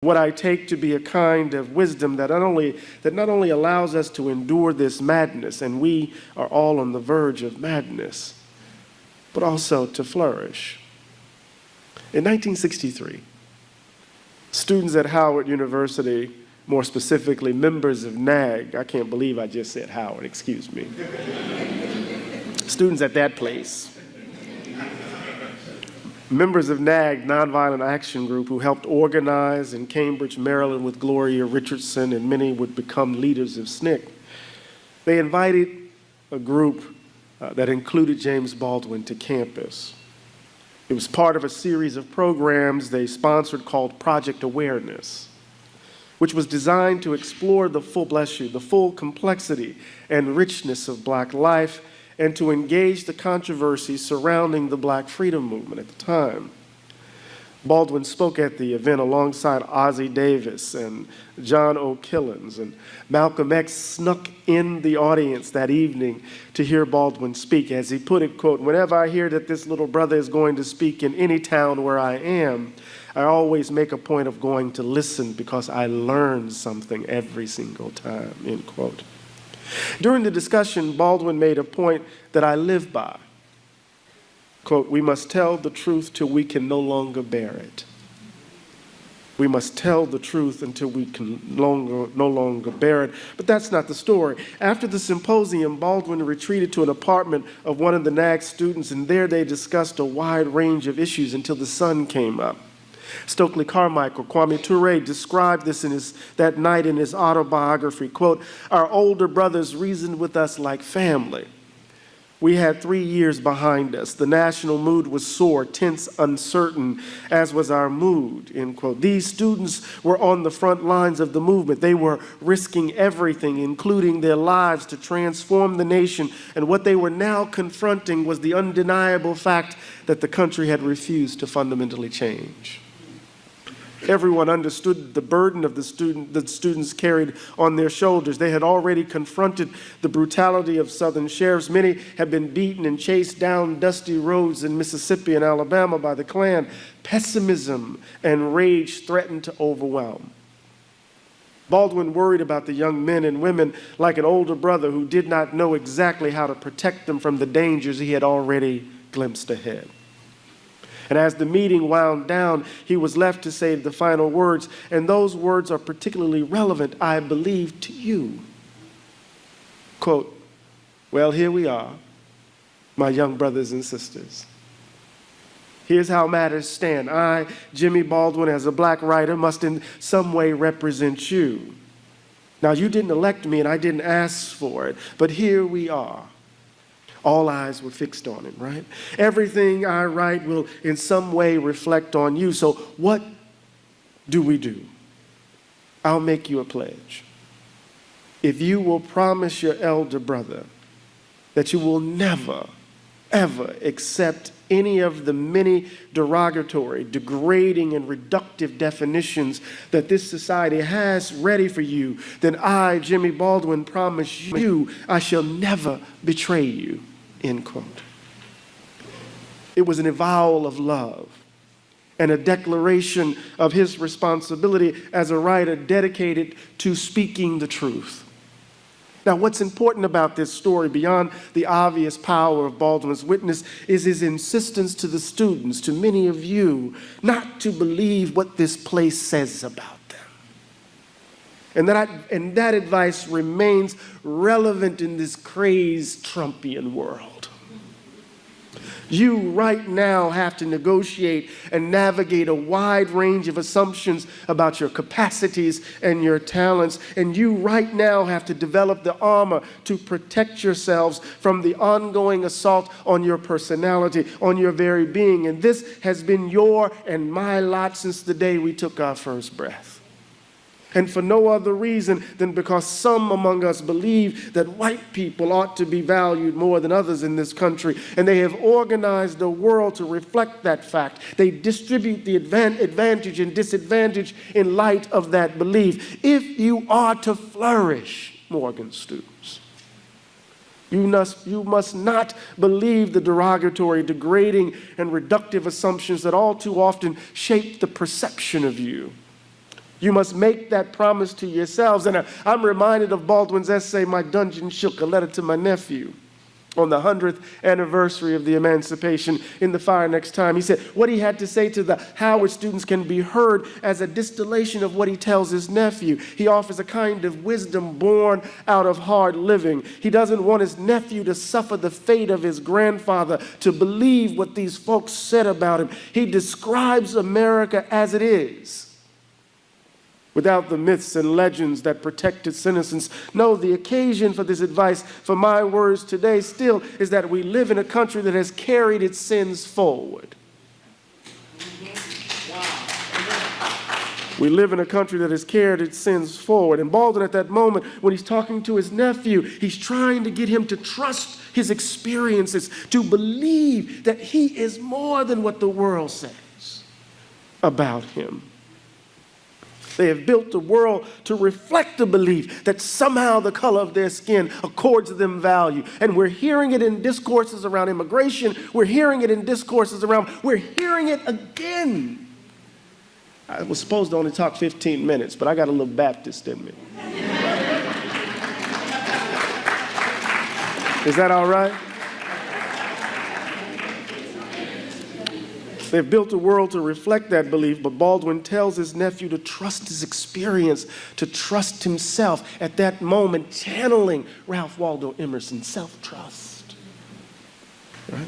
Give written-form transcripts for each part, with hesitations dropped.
what I take to be a kind of wisdom that not only allows us to endure this madness, and we are all on the verge of madness, but also to flourish. In 1963, students at Howard University, more specifically members of NAG, I can't believe I just said Howard, excuse me. Students at that place, members of NAG, Nonviolent Action Group, who helped organize in Cambridge, Maryland with Gloria Richardson, and many would become leaders of SNCC. They invited a group that included James Baldwin to campus. It was part of a series of programs they sponsored called Project Awareness, which was designed to explore the full complexity and richness of Black life, and to engage the controversy surrounding the Black freedom movement at the time. Baldwin spoke at the event alongside Ossie Davis and John O. Killens, and Malcolm X snuck in the audience that evening to hear Baldwin speak. As he put it, quote, "Whenever I hear that this little brother is going to speak in any town where I am, I always make a point of going to listen because I learn something every single time," end quote. During the discussion, Baldwin made a point that I live by. Quote, "We must tell the truth till we can no longer bear it. We must tell the truth until we can no longer bear it." But that's not the story. After the symposium, Baldwin retreated to an apartment of one of the NAG students, and there they discussed a wide range of issues until the sun came up. Stokely Carmichael, Kwame Ture, described this that night in his autobiography, quote, "Our older brothers reasoned with us like family. We had 3 years behind us. The national mood was sore, tense, uncertain, as was our mood," end quote. These students were on the front lines of the movement. They were risking everything, including their lives, to transform the nation, and what they were now confronting was the undeniable fact that the country had refused to fundamentally change. Everyone understood the burden of the students carried on their shoulders. They had already confronted the brutality of Southern sheriffs. Many had been beaten and chased down dusty roads in Mississippi and Alabama by the Klan. Pessimism and rage threatened to overwhelm. Baldwin worried about the young men and women like an older brother who did not know exactly how to protect them from the dangers he had already glimpsed ahead. And as the meeting wound down, he was left to say the final words, and those words are particularly relevant, I believe, to you. Quote, "Well, here we are, my young brothers and sisters. Here's how matters stand. I, Jimmy Baldwin, as a Black writer, must in some way represent you. Now, you didn't elect me and I didn't ask for it, but here we are. All eyes were fixed on it, right? Everything I write will in some way reflect on you. So what do we do? I'll make you a pledge. If you will promise your elder brother that you will never, ever accept any of the many derogatory, degrading, and reductive definitions that this society has ready for you, then I, Jimmy Baldwin, promise you I shall never betray you," end quote. It was an avowal of love and a declaration of his responsibility as a writer dedicated to speaking the truth. Now, what's important about this story, beyond the obvious power of Baldwin's witness, is his insistence to the students, to many of you, not to believe what this place says about them. And that advice remains relevant in this crazed Trumpian world. You right now have to negotiate and navigate a wide range of assumptions about your capacities and your talents. And you right now have to develop the armor to protect yourselves from the ongoing assault on your personality, on your very being. And this has been your and my lot since the day we took our first breath. And for no other reason than because some among us believe that white people ought to be valued more than others in this country, and they have organized the world to reflect that fact. They distribute the advantage and disadvantage in light of that belief. If you are to flourish, Morgan students, you must not believe the derogatory, degrading, and reductive assumptions that all too often shape the perception of you. You must make that promise to yourselves. And I'm reminded of Baldwin's essay, My Dungeon Shook, a letter to my nephew, on the 100th anniversary of the emancipation, in The Fire Next Time. He said what he had to say to the Howard students can be heard as a distillation of what he tells his nephew. He offers a kind of wisdom born out of hard living. He doesn't want his nephew to suffer the fate of his grandfather, to believe what these folks said about him. He describes America as it is, without the myths and legends that protect its innocence. No, the occasion for this advice, for my words today still, is that we live in a country that has carried its sins forward. We live in a country that has carried its sins forward. And Baldwin, at that moment, when he's talking to his nephew, he's trying to get him to trust his experiences, to believe that he is more than what the world says about him. They have built the world to reflect the belief that somehow the color of their skin accords them value. And we're hearing it in discourses around immigration. We're hearing it in discourses around, we're hearing it again. I was supposed to only talk 15 minutes, but I got a little Baptist in me. Is that all right? They've built a world to reflect that belief, but Baldwin tells his nephew to trust his experience, to trust himself. At that moment, channeling Ralph Waldo Emerson's self-trust. Right?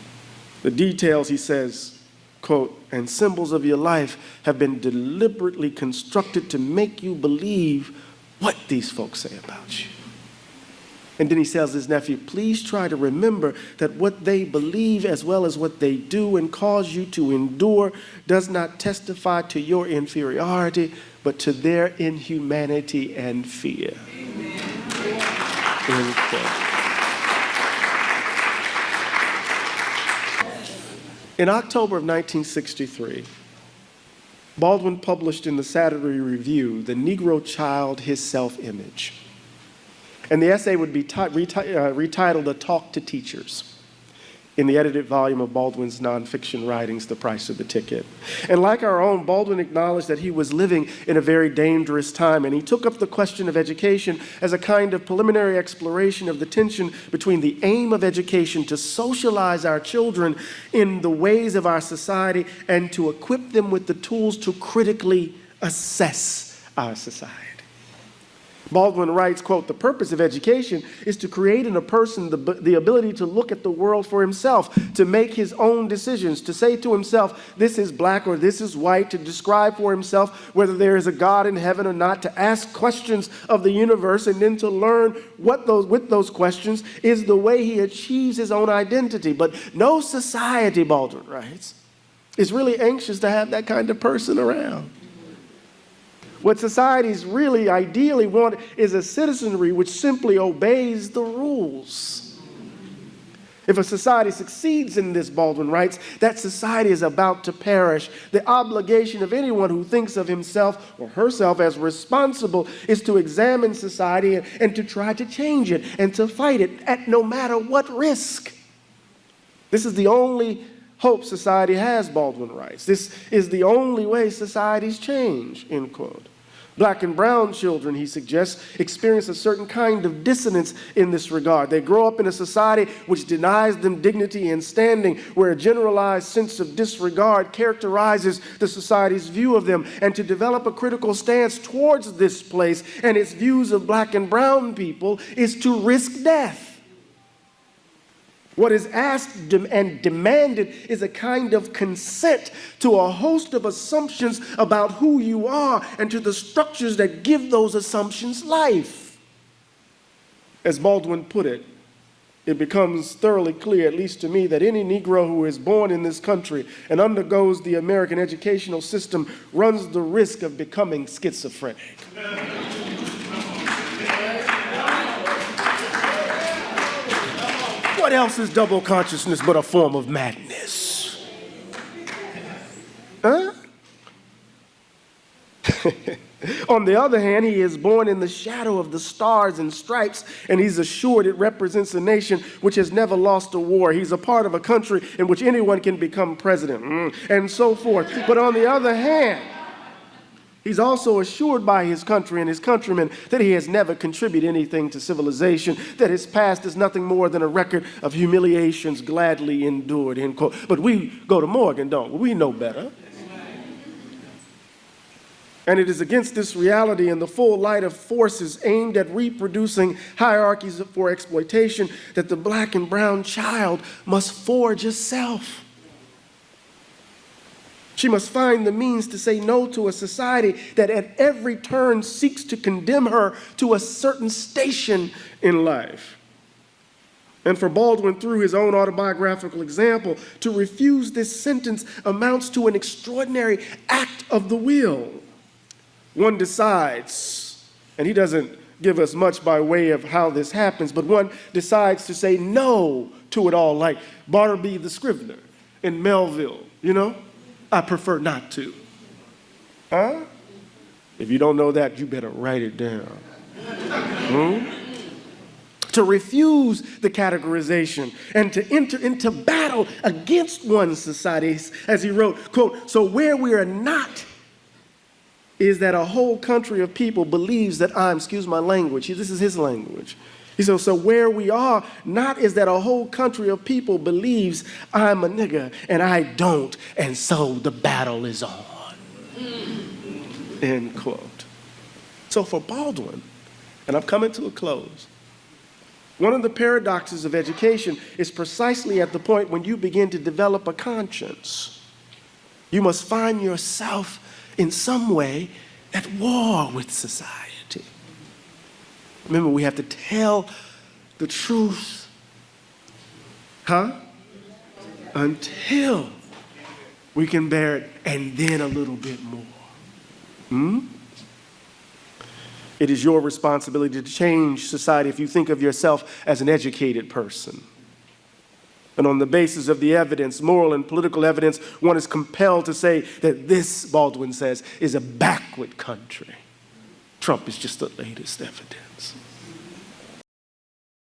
The details, he says, quote, and symbols of your life have been deliberately constructed to make you believe what these folks say about you. And then he tells his nephew, please try to remember that what they believe as well as what they do and cause you to endure does not testify to your inferiority, but to their inhumanity and fear. End quote. In October of 1963, Baldwin published in the Saturday Review, The Negro Child, His Self-Image. And the essay would be retitled A Talk to Teachers in the edited volume of Baldwin's nonfiction writings, The Price of the Ticket. And like our own, Baldwin acknowledged that he was living in a very dangerous time, and he took up the question of education as a kind of preliminary exploration of the tension between the aim of education to socialize our children in the ways of our society and to equip them with the tools to critically assess our society. Baldwin writes, quote, the purpose of education is to create in a person the ability to look at the world for himself, to make his own decisions, to say to himself, this is black or this is white, to describe for himself whether there is a God in heaven or not, to ask questions of the universe, and then to learn what with those questions is the way he achieves his own identity. But no society, Baldwin writes, is really anxious to have that kind of person around. What societies really ideally want is a citizenry which simply obeys the rules. If a society succeeds in this, Baldwin writes, that society is about to perish. The obligation of anyone who thinks of himself or herself as responsible is to examine society and to try to change it and to fight it at no matter what risk. This is the only hope society has, Baldwin writes. This is the only way societies change, end quote. Black and brown children, he suggests, experience a certain kind of dissonance in this regard. They grow up in a society which denies them dignity and standing, where a generalized sense of disregard characterizes the society's view of them. And to develop a critical stance towards this place and its views of black and brown people is to risk death. What is asked and demanded is a kind of consent to a host of assumptions about who you are and to the structures that give those assumptions life. As Baldwin put it, it becomes thoroughly clear, at least to me, that any Negro who is born in this country and undergoes the American educational system runs the risk of becoming schizophrenic. What else is double consciousness but a form of madness? Huh? On the other hand, he is born in the shadow of the stars and stripes, and he's assured it represents a nation which has never lost a war. He's a part of a country in which anyone can become president, and so forth. But on the other hand, He's also assured by his country and his countrymen that he has never contributed anything to civilization, that his past is nothing more than a record of humiliations gladly endured, end quote. But we go to Morgan, don't we? We know better. And it is against this reality in the full light of forces aimed at reproducing hierarchies for exploitation that the black and brown child must forge a self. She must find the means to say no to a society that at every turn seeks to condemn her to a certain station in life. And for Baldwin, through his own autobiographical example, to refuse this sentence amounts to an extraordinary act of the will. One decides, and he doesn't give us much by way of how this happens, but one decides to say no to it all, like Bartleby the Scrivener in Melville, you know? I prefer not to. Huh? If you don't know that, you better write it down. To refuse the categorization and to enter into battle against one's society, as he wrote, quote, so where we are not is that a whole country of people believes that I'm, excuse my language, this is his language. He said, so where we are not is that a whole country of people believes I'm a nigger and I don't, and so the battle is on. End quote. So for Baldwin, and I'm coming to a close, one of the paradoxes of education is precisely at the point when you begin to develop a conscience. You must find yourself in some way at war with society. Remember, we have to tell the truth, until we can bear it, and then a little bit more. It is your responsibility to change society if you think of yourself as an educated person. And on the basis of the evidence, moral and political evidence, one is compelled to say that this, Baldwin says, is a backward country. Trump is just the latest evidence.